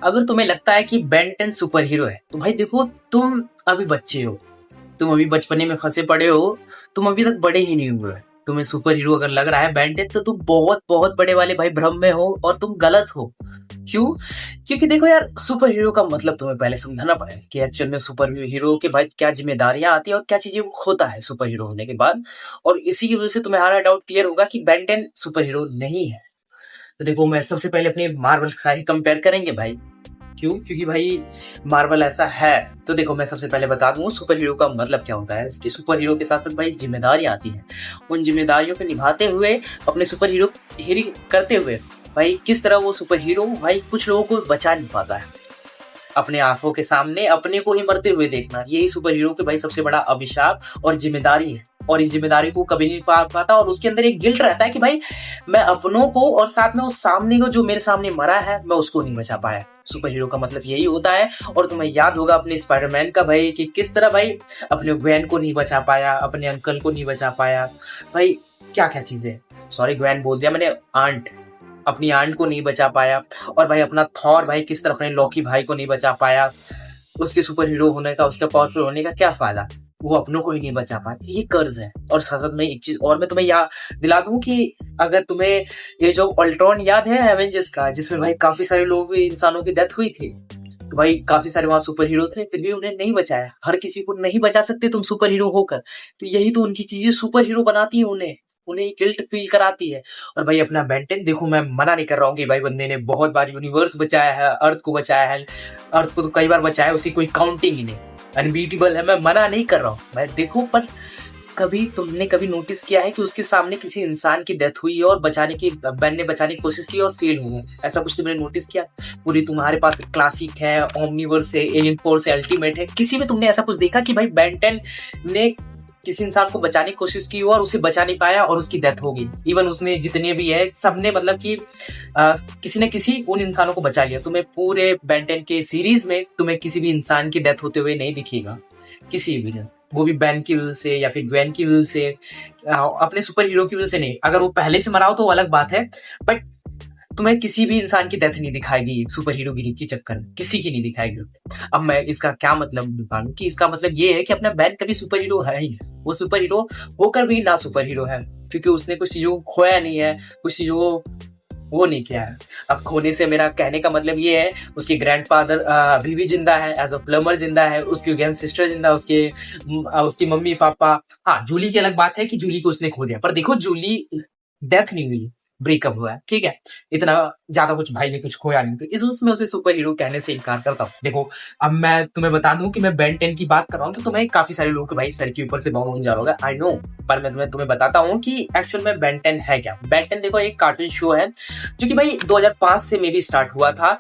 अगर तुम्हें लगता है कि बेन 10 सुपर हीरो है तो भाई देखो, तुम अभी बच्चे हो, तुम अभी बचपने में फंसे पड़े हो, तुम अभी तक बड़े ही नहीं हुए हो। तुम्हें सुपर हीरो अगर लग रहा है बेन 10 तो तुम बहुत बहुत बड़े वाले भाई भ्रम में हो और तुम गलत हो। क्यों? क्योंकि देखो यार, सुपर हीरो का मतलब तुम्हें पहले समझाना पड़ेगा कि एक्चुअल में सुपर हीरो के भाई क्या जिम्मेदारियां आती है और क्या चीजें वो होता है सुपर हीरो होने के बाद। और इसी की वजह से तुम्हारा डाउट क्लियर होगा कि बेन 10 सुपर हीरो नहीं है। तो देखो, मैं सबसे पहले अपने मार्वल का ही कंपेयर करेंगे भाई। क्यों? क्योंकि भाई मार्वल ऐसा है। तो देखो, मैं सबसे पहले बता दूं सुपर हीरो का मतलब क्या होता है। कि सुपर हीरो के साथ साथ भाई जिम्मेदारियां आती हैं। उन जिम्मेदारियों को निभाते हुए, अपने सुपर हीरो हीरी करते हुए भाई किस तरह वो सुपर हीरो भाई कुछ लोगों को बचा नहीं पाता है। अपने आंखों के सामने अपने को ही मरते हुए देखना, यही सुपर हीरो के भाई सबसे बड़ा अभिशाप और जिम्मेदारी है। और इस जिम्मेदारी को कभी नहीं पा पाता और उसके अंदर एक गिल्ट रहता है कि भाई मैं अपनों को और साथ में उस सामने को जो मेरे सामने मरा है मैं उसको नहीं बचा पाया। सुपर हीरो का मतलब यही होता है। और तुम्हें याद होगा अपने स्पाइडरमैन का भाई कि किस तरह भाई अपने ग्वेन को नहीं बचा पाया, अपने अंकल को नहीं बचा पाया। भाई क्या क्या चीजें, सॉरी ग्वेन बोल दिया मैंने, आंट, अपनी आंट को नहीं बचा पाया। और भाई अपना थॉर भाई किस तरह अपने लॉकी भाई को नहीं बचा पाया। उसके सुपर हीरो होने का, उसका पावरफुल होने का क्या फायदा, वो अपनों को ही नहीं बचा पाते। ये कर्ज है। और साथ साथ में एक चीज और मैं तुम्हें याद दिला दूं कि अगर तुम्हें ये जो अल्ट्रॉन याद है एवेंजर्स का, जिसमें भाई काफी सारे लोग, इंसानों की डेथ हुई थी, तो भाई काफी सारे वहां सुपर हीरो थे, फिर भी उन्हें नहीं बचाया। हर किसी को नहीं बचा सकते तुम सुपर हीरो होकर। तो यही तो उनकी चीजें सुपर हीरो बनाती है, उन्हें उन्हें गिल्ट फील कराती है। और भाई अपना बेन 10 देखो, मैं मना नहीं कर रहा हूँ कि भाई बंदे ने बहुत बार यूनिवर्स बचाया है, अर्थ को बचाया है, अर्थ को तो कई बार बचाया है, उसकी कोई काउंटिंग ही नहीं, अनबीटेबल है। मैं मना नहीं कर रहा हूँ मैं, देखो, पर कभी तुमने कभी नोटिस किया है कि उसके सामने किसी इंसान की डेथ हुई है और बेन ने बचाने की कोशिश की और फेल हुआ? ऐसा कुछ तुमने नोटिस किया? पूरी तुम्हारे पास क्लासिक है, ओमनीवर्स है, एलियन फोर्स है, अल्टीमेट है, किसी में तुमने ऐसा कुछ देखा कि भाई बेन 10 ने किसी इंसान को बचाने की कोशिश की हो और उसे बचा नहीं पाया और उसकी डेथ हो गई? इवन उसने जितने भी है सबने मतलब कि किसी न किसी उन इंसानों को बचा लिया। तुम्हें पूरे बेन 10 के सीरीज में तुम्हें किसी भी इंसान की डेथ होते हुए नहीं दिखेगा, किसी भी ने, वो भी बैन की वजह से या फिर ग्वेन की वजह से, अपने सुपर हीरो की वजह से नहीं। अगर वो पहले से मरा हो तो अलग बात है, बट तुम्हें किसी भी इंसान की डेथ नहीं दिखाएगी सुपर हीरो गिरी के चक्कर में, किसी की नहीं दिखाएगी। अब मैं इसका क्या मतलब निकालूं कि इसका मतलब ये है कि अपना बैन कभी सुपर हीरो है ही, वो सुपर हीरो होकर भी ना सुपर हीरो है, क्योंकि उसने कुछ चीजों को खोया नहीं है, कुछ चीजों वो नहीं किया है। अब खोने से मेरा कहने का मतलब ये है, उसके ग्रैंडफादर अभी भी जिंदा है, एज अ प्लम्बर जिंदा है, उसकी ग्रैंड सिस्टर जिंदा, उसकी मम्मी पापा। हाँ, जूली की अलग बात है कि जूली को उसने खो दिया, पर देखो जूली डेथ नहीं हुई, ब्रेकअप हुआ है, ठीक है, इतना ज्यादा कुछ भाई ने कुछ खोया नहीं, तो इस उसमें उसे सुपर हीरो कहने से इनकार करता हूँ। देखो, अब मैं तुम्हें बता दूं कि मैं बेन 10 की बात कर रहा हूँ तो तुम्हें काफी सारे लोग भाई सर के ऊपर से बाउंड होने जा रहा होगा, आई नो, पर मैं तुम्हें बताता हूँ कि एक्चुअल में बेन 10 है क्या। बेन 10 देखो एक कार्टून शो है जो कि भाई 2005 से मे भी स्टार्ट हुआ था,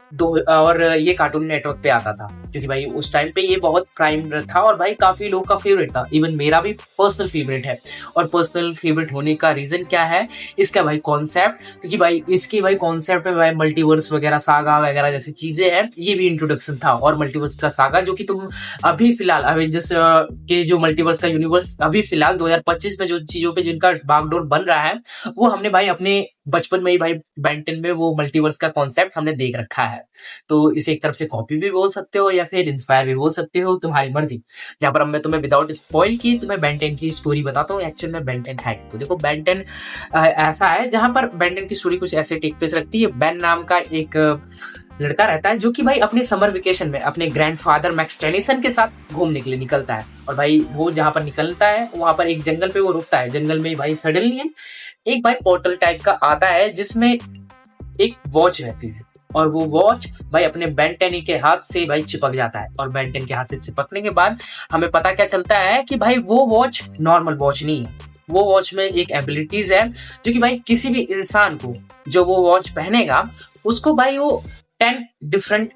और ये कार्टून नेटवर्क पे आता था, क्योंकि भाई उस टाइम पे ये बहुत प्राइम था और भाई काफी लोग का फेवरेट था, इवन मेरा भी पर्सनल फेवरेट है। और पर्सनल फेवरेट होने का रीजन क्या है, इसका भाई कॉन्सेप्ट, क्योंकि भाई इसकी भाई कॉन्सेप्ट में भाई मल्टीवर्स वगैरह, सागा वगैरह जैसी चीजें हैं, ये भी इंट्रोडक्शन था। और मल्टीवर्स का सागा जो कि तुम अभी फिलहाल एवेंजर्स के जो मल्टीवर्स का यूनिवर्स अभी फिलहाल 2025 में जो चीजों पे जिनका बागडोर बन रहा है, वो हमने भाई अपने बचपन में ही भाई बेन 10 में वो मल्टीवर्स का कॉन्सेप्ट हमने देख रखा है। तो इसे एक तरफ से कॉपी भी बोल सकते हो या फिर इंस्पायर भी बोल सकते हो, तुम्हारी मर्जी। जहां पर अब मैं तुम्हें विदाउट स्पॉइल की तुम्हें बेन 10 की स्टोरी बताता हूँ एक्चुअल में बेन 10 है। तो देखो, बेन 10 ऐसा है जहां पर बेन 10 की स्टोरी कुछ ऐसे टेक प्लेस रखती है। बेन नाम का एक लड़का रहता है जो कि भाई अपने समर वेकेशन में अपने ग्रैंडफादर मैक्स टेनिसन के साथ घूमने के लिए निकलता है। और भाई वो जहां पर निकलता है वहां पर एक जंगल पे वो रुकता है। जंगल में भाई सडनली एक भाई पोर्टल टाइप का आता है जिसमें एक वॉच रहती है, और वो वॉच भाई अपने बेन 10 के हाथ से भाई चिपक जाता है। और बेन 10 के हाथ से चिपकने के बाद हमें पता क्या चलता है कि भाई वो वॉच नॉर्मल वॉच नहीं है, वो वॉच में एक एबिलिटीज है जो कि भाई किसी भी इंसान को जो वो वॉच पहनेगा उसको भाई वो 10 डिफरेंट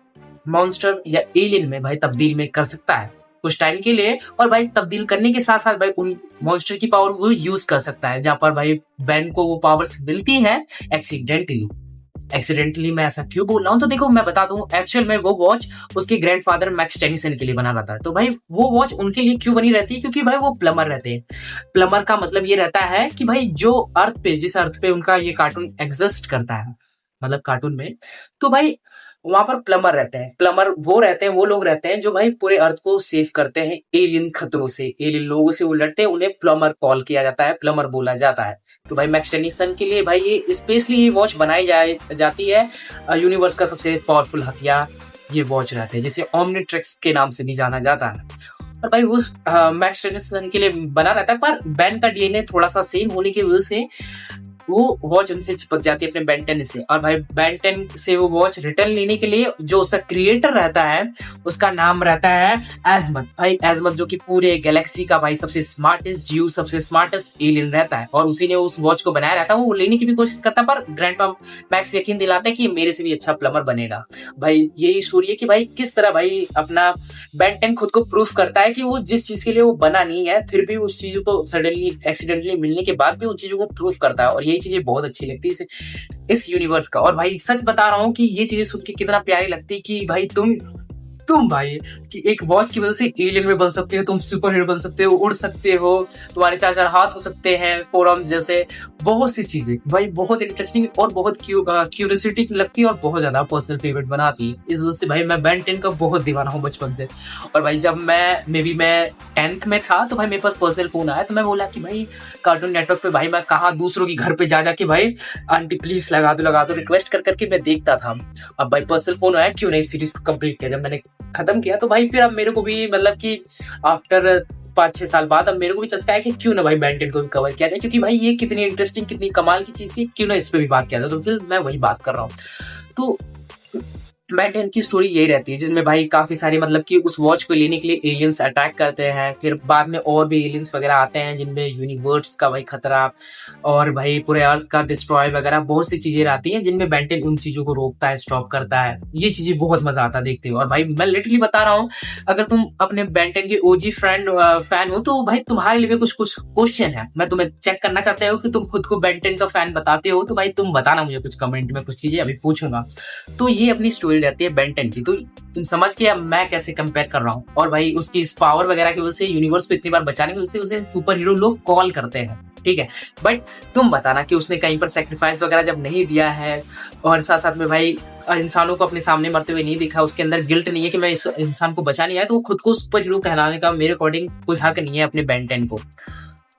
मॉन्स्टर या एलियन में भाई तब्दील में कर सकता है कुछ टाइम के लिए। और भाई तब्दील करने के साथ साथ भाई उन मॉन्स्टर की पावर वो यूज कर सकता है, जहां पर भाई बेन को वो पावर्स मिलती है एक्सीडेंटली। मैं ऐसा क्यों बोल रहा हूँ, तो देखो मैं बता दूं, एक्चुअल में वो वॉच उसके ग्रैंडफादर मैक्स टेनिसन के लिए बना रहता है। तो भाई वो वॉच उनके लिए क्यों बनी रहती है, क्योंकि भाई वो प्लमर रहते हैं। प्लमर का मतलब ये रहता है कि भाई जो अर्थ पे, जिस अर्थ पे उनका ये कार्टून एग्जिस्ट करता है, मतलब कार्टून में, तो भाई वहां पर प्लमर रहते हैं। प्लमर वो रहते हैं, वो लोग रहते हैं जो भाई पूरे अर्थ को सेव करते हैं एलियन खतरों से, एलियन लोगों से वो लड़ते हैं, उन्हें प्लमर कॉल किया जाता है, प्लमर बोला जाता है। तो भाई मैक्स टेनिसन के लिए भाई ये स्पेशली ये वॉच बनाई जाती है। यूनिवर्स का सबसे पावरफुल हथियार ये वॉच रहते हैं, जिसे ओमनीट्रिक्स के नाम से भी जाना जाता है। और भाई वो मैक्स टेनिसन के लिए बना रहता है, पर बेन का डीएनए थोड़ा सा सेम होने की वजह से वो वॉच उनसे चिपक जाती है अपने बेन 10 से। और भाई बेन 10 से वो वॉच रिटर्न लेने के लिए जो उसका क्रिएटर रहता है उसका नाम रहता है एजमथ। भाई एजमथ जो कि पूरे गैलेक्सी का भाई सबसे स्मार्टेस्ट जीव, सबसे स्मार्टेस्ट एलियन रहता है, और उसी ने उस वॉच को बनाया रहता है। वो लेने की भी कोशिश करता है, पर ग्रैंडपा मैक्स यकीन दिलाता है कि मेरे से भी अच्छा प्लमर बनेगा। भाई यही स्टोरी है कि भाई किस तरह भाई अपना बेन 10 खुद को प्रूफ करता है कि वो जिस चीज के लिए वो बना नहीं है, फिर भी उस चीजों को सडनली एक्सीडेंटली मिलने के बाद भी उन चीजों को प्रूफ करता है। और यही चीजें बहुत अच्छी लगती है इस यूनिवर्स का। और भाई सच बता रहा हूँ कि ये चीजें सुन के कितना प्यारी लगती है कि भाई तुम भाई कि एक वॉच की वजह से एलियन में बन सकते हो, तुम सुपर हीरो बन सकते हो, उड़ सकते हो, तुम्हारे 4 हाथ हो सकते हैं, फोरआर्म्स जैसे बहुत सी चीजें। भाई बहुत इंटरेस्टिंग और बहुत क्यूरियोसिटी लगती है और बहुत ज्यादा पर्सनल फेवरेट बनाती है। इस वजह से भाई मैं बेन 10 का बहुत दीवाना हूँ बचपन से। और भाई जब मैं 10th में था तो भाई मेरे पास पर्सनल फोन आया, तो मैं बोला कि भाई कार्टून नेटवर्क पे भाई मैं कहाँ दूसरों की घर पे जा जाके भाई आंटी प्लीज लगा दो रिक्वेस्ट कर करके मैं देखता था। अब भाई पर्सनल फोन आया, क्यों नहीं सीरीज को कंप्लीट किया। जब मैंने खत्म किया तो भाई फिर अब मेरे को भी मतलब कि आफ्टर 5-6 साल बाद अब मेरे को भी चस्का है कि क्यों ना भाई बेन 10 को भी कवर किया जाए, क्योंकि भाई ये कितनी इंटरेस्टिंग कितनी कमाल की चीज थी, क्यों ना इस पे भी बात किया जाए। तो फिर मैं वही बात कर रहा हूँ। तो बेन 10 की स्टोरी यही रहती है, जिसमें भाई काफी सारी मतलब कि उस वॉच को लेने के लिए एलियंस अटैक करते हैं, फिर बाद में और भी एलियंस वगैरह आते हैं जिनमें यूनिवर्स का भाई खतरा और भाई पूरे अर्थ का डिस्ट्रॉय वगैरह बहुत सी चीजें आती हैं, जिनमें बेन 10 उन चीजों को रोकता है, स्टॉप करता है। ये चीजें बहुत मजा आता है देखते हो। और भाई मैं लिटरली बता रहा हूँ, अगर तुम अपने बेन 10 के ओजी फैन हो तो भाई तुम्हारे लिए कुछ कुछ क्वेश्चन है, मैं तुम्हें चेक करना चाहते हो कि तुम खुद को बेन 10 का फैन बताते हो, तो भाई तुम बताना मुझे कुछ कमेंट में, कुछ चीजें अभी पूछूंगा। तो ये अपनी स्टोरी रहती है बेन 10 की। तो तुम समझ के मैं कैसे कंपेयर कर रहा हूँ। और भाई उसकी इस पावर वगैरह की वजह से, यूनिवर्स को इतनी बार बचाने की वजह से उसे सुपर हीरो लोग कॉल करते हैं, ठीक है। बट तुम बताना कि उसने कहीं पर सेक्रीफाइस वगैरह जब नहीं दिया है, और साथ साथ में भाई इंसानों को अपने सामने मरते हुए नहीं देखा, उसके अंदर गिल्ट नहीं है कि मैं इस इंसान को बचा नहीं आया, तो वो खुद को सुपर हीरो कहलाने का मेरे अकॉर्डिंग कोई हक नहीं है अपने बेन 10 को।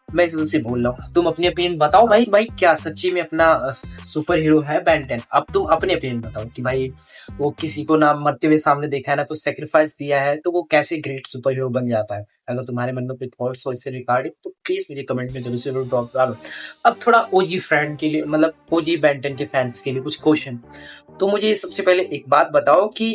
मैं इस वजह से बोल रहा हूँ। तुम अपनी ओपिनियन बताओ भाई, क्या सच्ची में अपना सुपर हीरो है बेन 10? अब तुम अपने ओपिनियन बताओ कि भाई वो किसी को ना मरते हुए सामने देखा है, ना कुछ सेक्रीफाइस दिया है, तो वो कैसे ग्रेट सुपर हीरो बन जाता है। अगर तुम्हारे मन में कोई थॉट्स हो इससे रिगार्डिंग तो प्लीज मुझे कमेंट में जरूर ड्रॉप डालो। अब थोड़ा ओजी फ्रेंड के लिए, मतलब ओजी बेन 10 के फैंस के लिए कुछ क्वेश्चन। तो मुझे सबसे पहले एक बात बताओ कि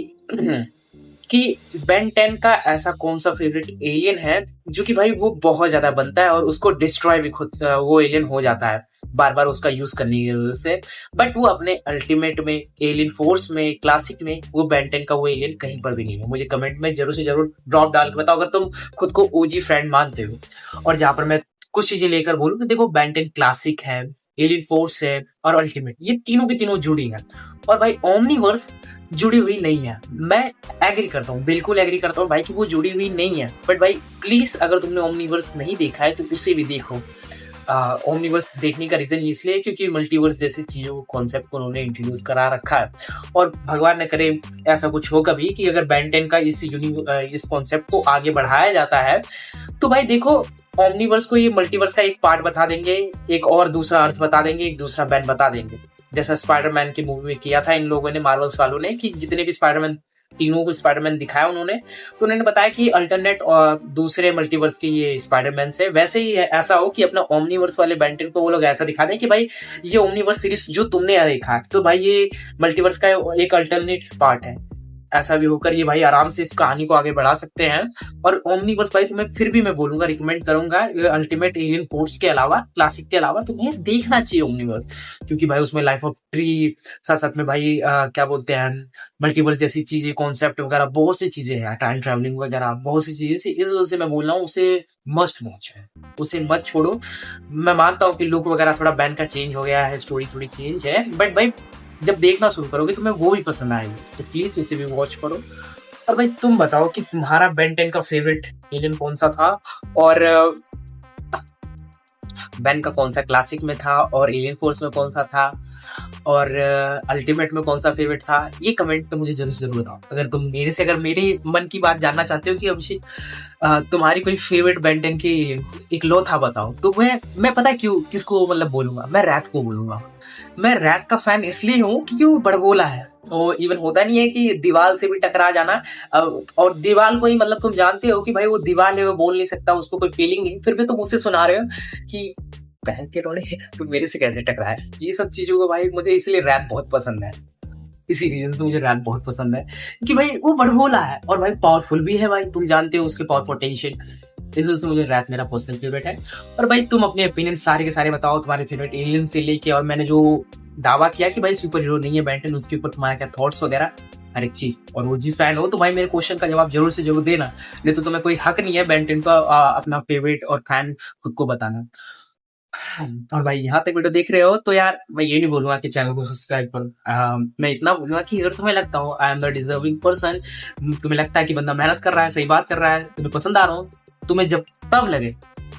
कि बेन 10 का ऐसा कौन सा फेवरेट एलियन है जो कि भाई वो बहुत ज्यादा बनता है और उसको डिस्ट्रॉय भी खुद वो एलियन हो जाता है बार बार उसका यूज करने की वजह से, बट वो अपने अल्टीमेट में, एलियन फोर्स में, क्लासिक में वो बेन 10 का वो एलियन कहीं पर भी नहीं है। मुझे कमेंट में जरूर से जरूर ड्रॉप डाल के बताओ अगर तुम खुद को ओजी फ्रेंड मानते हो। और जहां पर मैं कुछ चीजें लेकर बोलूँ तो देखो, बेन 10 क्लासिक है, एलियन फोर्स है और अल्टीमेट, ये तीनों की तीनों जुड़ी है। और भाई ओमनीवर्स जुड़ी हुई नहीं है। मैं एग्री करता हूँ, बिल्कुल एग्री करता हूँ भाई कि वो जुड़ी हुई नहीं है। बट भाई प्लीज अगर तुमने ओमनीवर्स नहीं देखा है तो उसे भी देखो। ओमनीवर्स देखने का रीजन इसलिए क्योंकि मल्टीवर्स जैसी चीजों कॉन्सेप्ट को उन्होंने इंट्रोड्यूस करा रखा है। और भगवान न करे ऐसा कुछ हो कभी कि अगर बेन 10 का इस कॉन्सेप्ट को आगे बढ़ाया जाता है तो भाई देखो, ओमनीवर्स को ये मल्टीवर्स का एक पार्ट बता देंगे, एक और दूसरा अर्थ बता देंगे, एक दूसरा बेन बता देंगे, जैसा स्पाइडरमैन की मूवी में किया था इन लोगों ने, मार्वल्स वालों ने, कि जितने भी स्पाइडरमैन, तीनों को स्पाइडरमैन दिखाया उन्होंने, तो उन्होंने बताया कि अल्टरनेट और दूसरे मल्टीवर्स के ये स्पाइडरमैन से वैसे ही ऐसा हो कि अपना ओमनीवर्स वाले बेन 10 को वो लोग ऐसा दिखा दें कि भाई ये ओमनीवर्स सीरीज जो तुमने देखा तो भाई ये मल्टीवर्स का एक अल्टरनेट पार्ट है। ऐसा भी होकर ये भाई आराम से इस कहानी को आगे बढ़ा सकते हैं। और ओमनीवर्स भाई तुम्हें फिर भी मैं बोलूंगा, रिकमेंड करूंगा, अल्टीमेट एलियन फोर्स के अलावा, क्लासिक के अलावा तुम्हें देखना चाहिए ओमनीवर्स, क्योंकि भाई उसमें लाइफ ऑफ ट्री, साथ साथ में भाई क्या बोलते हैं, मल्टीवर्स जैसी चीजें, कॉन्सेप्ट वगैरह बहुत सी चीजें हैं, टाइम ट्रेवलिंग वगैरह बहुत सी चीजें। इस वजह से मैं बोल रहा हूँ उसे मस्ट वॉच है, उसे मत छोड़ो। मैं मानता हूँ कि लुक वगैरह थोड़ा बैन का चेंज हो गया है, स्टोरी थोड़ी चेंज है, बट भाई जब देखना शुरू करोगे तुम्हें वो भी पसंद आएगी, तो प्लीज उसे भी वॉच करो। और भाई तुम बताओ कि तुम्हारा बेन 10 का फेवरेट एलियन कौन सा था, और बेन का कौन सा क्लासिक में था और एलियन फोर्स में कौन सा था, और अल्टीमेट में कौन सा फेवरेट था, ये कमेंट में मुझे जरूर जरूर बताओ। अगर तुम मेरे से अगर मेरे मन की बात जानना चाहते हो कि अभिषेक तुम्हारी कोई फेवरेट बेंटन की इकलौता बताओ, तो मैं पता है क्यों किसको मतलब बोलूंगा, मैं रैत को बोलूंगा। मैं रैत का फैन इसलिए हूँ क्योंकि वो बड़बोला है। वो इवन होता नहीं है कि दीवार से भी टकरा जाना, और दीवार को ही मतलब तुम जानते हो कि भाई वो दीवार है, वो बोल नहीं सकता, उसको कोई फीलिंग नहीं, फिर भी तुम उससे सुना रहे हो कि बहन के रोड़े तुम मेरे से कैसे टकराए। ये सब चीजों को भाई मुझे इसलिए रैप बहुत पसंद है, इसी रीजन से मुझे रैप बहुत पसंद है कि भाई वो बड़भोला है और भाई पावरफुल भी है। भाई तुम जानते हो उसके पावर पोटेंशियल, इस वजह से मुझे रैप मेरा पर्सनल फेवरेट है। और भाई तुम अपने ओपिनियन सारे के सारे बताओ, तुम्हारे फेवरेट एलियन से लेके, और मैंने जो दावा किया कि भाई सुपर हीरो नहीं है बेंटन, उसके ऊपर तुम्हारा क्या थॉट्स वगैरह, हर एक चीज। और ओजी फैन हो तो भाई मेरे क्वेश्चन का जवाब जरूर से जरूर देना, नहीं तो तुम्हें कोई हक नहीं है बेंटन का अपना फेवरेट और फैन खुद को बताना। और भाई यहाँ तक वीडियो देख रहे हो तो यार मैं ये नहीं बोलूंगा कि चैनल को सब्सक्राइब करो, मैं इतना बोलूंगा कि अगर तुम्हें लगता हो I am the deserving person, तुम्हें लगता है कि बंदा मेहनत कर रहा है, सही बात कर रहा है, तुम्हें पसंद आ रहा हो, तुम्हें जब तब लगे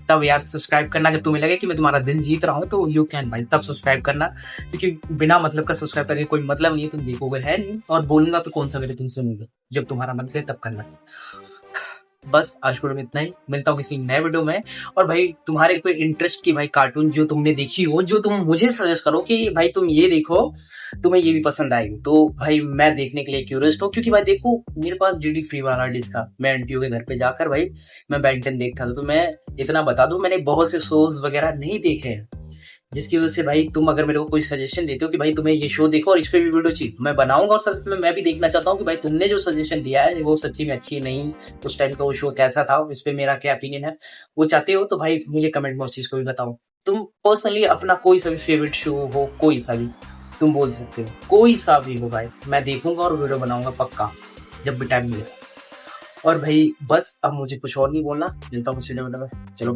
तब यार सब्सक्राइब करना। जब तुम्हें लगे कि मैं तुम्हारा दिन जीत रहा हूँ तो यू कैन भाई तब सब्सक्राइब करना, क्योंकि बिना मतलब का सब्सक्राइब करने कोई मतलब नहीं है, तुम देखोगे है नहीं, और बोलूंगा तो कौन सा मेरे तुम सुनोगे, जब तुम्हारा मन करे तब करना। बस आज वीडियो में इतना ही, मिलता हूँ किसी नए वीडियो में। और भाई तुम्हारे कोई इंटरेस्ट की भाई कार्टून जो तुमने देखी हो, जो तुम मुझे सजेस्ट करो कि भाई तुम ये देखो, तुम्हें ये भी पसंद आएगी, तो भाई मैं देखने के लिए क्यूरियस हूँ। क्योंकि भाई देखो मेरे पास डीडी फ्री वाला डिश था, मैं आंटियों के घर पे जाकर भाई मैं बेंटन देखता था। तो मैं इतना बता दूं, मैंने बहुत से शोज वगैरह नहीं देखे हैं, जिसकी वजह से भाई तुम अगर मेरे को कोई सजेशन देते हो कि भाई तुम्हें ये शो देखो और इस पे भी वीडियो चाहिए, मैं बनाऊंगा। और सच में मैं भी देखना चाहता हूँ कि भाई तुमने जो सजेशन दिया है वो सच्ची में अच्छी नहीं, उस टाइम का वो शो कैसा था, इस पे मेरा क्या ओपिनियन है वो चाहते हो तो भाई मुझे कमेंट में उस चीज को भी बताओ। तुम पर्सनली अपना कोई सा भी फेवरेट शो हो, कोई सा भी तुम बोल सकते हो, कोई सा भी हो भाई, मैं देखूंगा और वीडियो बनाऊंगा पक्का जब भी टाइम मिलेगा। और भाई बस अब मुझे कुछ और नहीं बोलना, मिलता हूँ इस वीडियो में, चलो बाय।